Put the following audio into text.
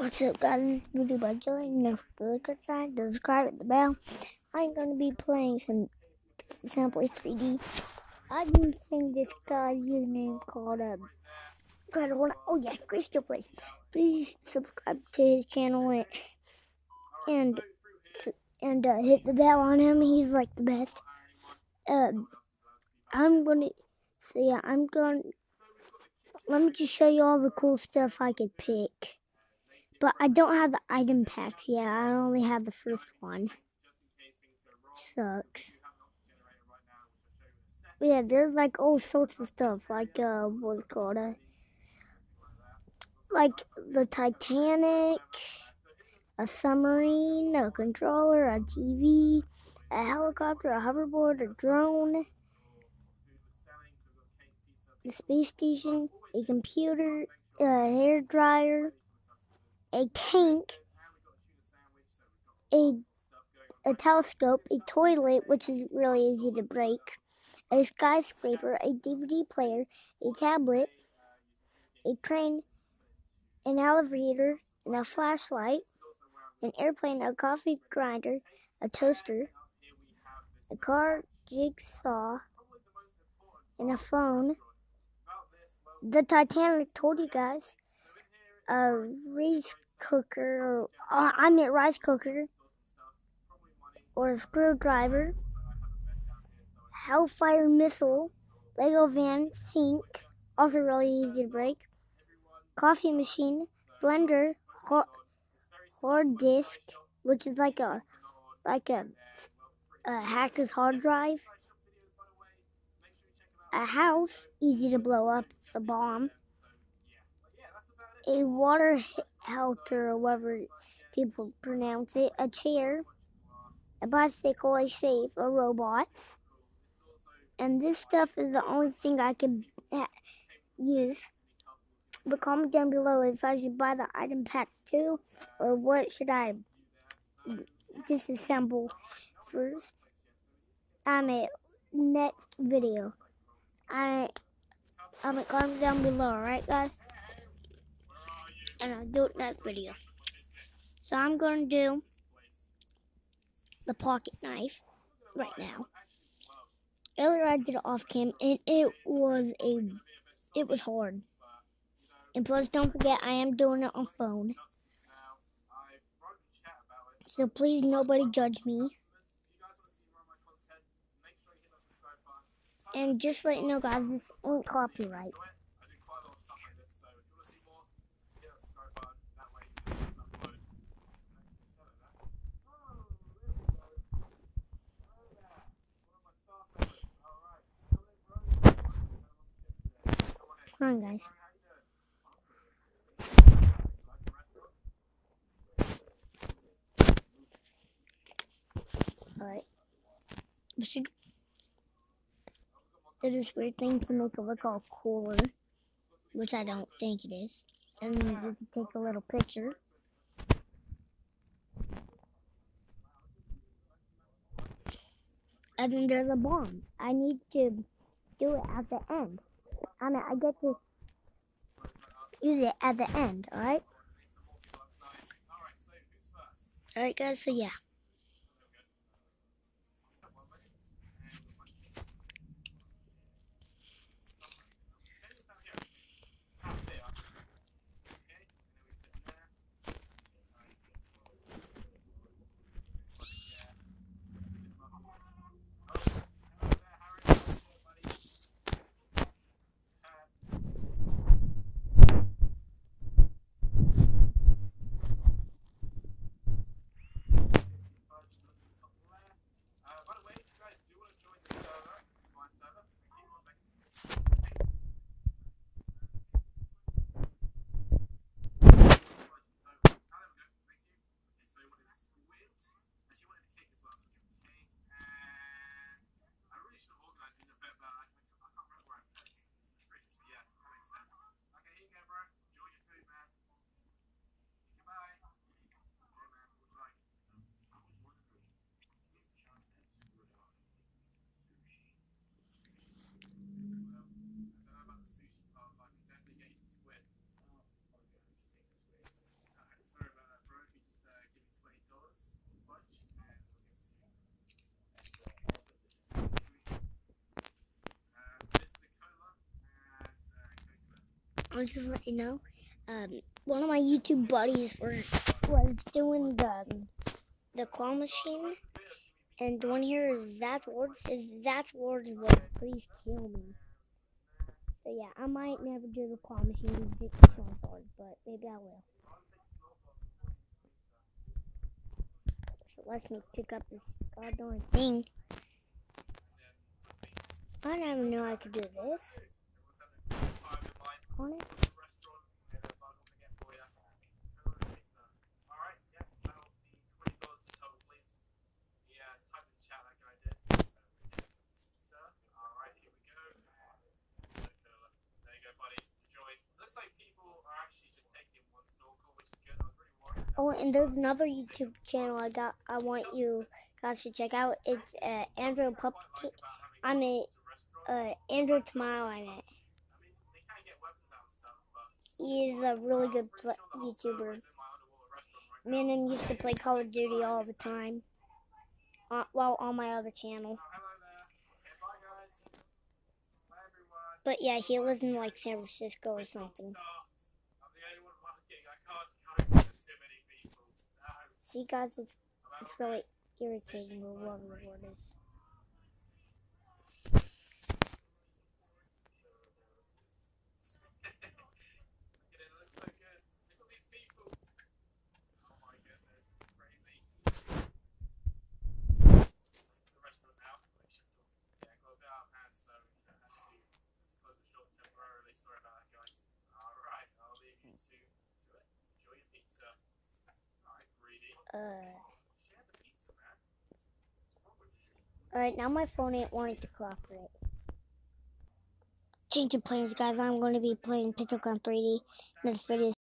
What's up, guys? This is Beauty by Joy. Never really good sign. Subscribe at the bell. I'm going to be playing some disassembly 3D. I've been seeing this guy's username called oh yeah, Crystal Place. Please subscribe to his channel and hit the bell on him. He's like the best. Let me just show you all the cool stuff I could pick. But I don't have the item packs yet. I only have the first one. Sucks. But yeah, there's like all sorts of stuff. Like, what's it called? Like the Titanic, a submarine, a controller, a TV, a helicopter, a hoverboard, a drone, a space station, a computer, a hair dryer, a tank, a telescope, a toilet, which is really easy to break, a skyscraper, a DVD player, a tablet, a train, an elevator, and a flashlight, an airplane, a coffee grinder, a toaster, a car, jigsaw, and a phone. The Titanic, told you guys. A rice cooker, or a screwdriver, Hellfire missile, Lego van, sink, also really easy to break, coffee machine, blender, hard disk, which is like a hacker's hard drive, a house, easy to blow up, the bomb, a water helter, or whatever people pronounce it, a chair, a bicycle, a safe, a robot. And this stuff is the only thing I can use. But comment down below if I should buy the item pack too, or what should I disassemble first on a next video. I'm gonna comment down below, alright guys? And I'll do it next video. So I'm gonna do the pocket knife right now. Earlier I did it off cam and it was hard. And plus, don't forget, I am doing it on phone. So please, nobody judge me. And just let you know, guys, this ain't copyright. Come on, guys. Alright. We should do this weird thing to make it look all cooler, which I don't think it is. And then we can take a little picture. And then there's a bomb. I need to do it at the end. I get to use it at the end, alright? Alright guys, so yeah. I'll just let you know. One of my YouTube buddies was doing the claw machine, and the one here is That's Ward's Word. Please kill me. So yeah, I might never do the claw machine because it sounds hard, but maybe I will. So it lets me pick up this goddamn thing. I never knew I could do this. On it. Oh, and there's another YouTube channel I want you guys to check out. It's Andrew Puppy. I'm Andrew Tomorrow. He's a really good YouTuber. Me and him used to play Call of Duty all the time. Well, on my other channel. But yeah, he lives in like San Francisco or something. See, guys, it's really irritating whoever the word is. Alright, now my phone ain't wanting to cooperate. Change of plans, guys. I'm going to be playing Pixel Gun 3D in this video.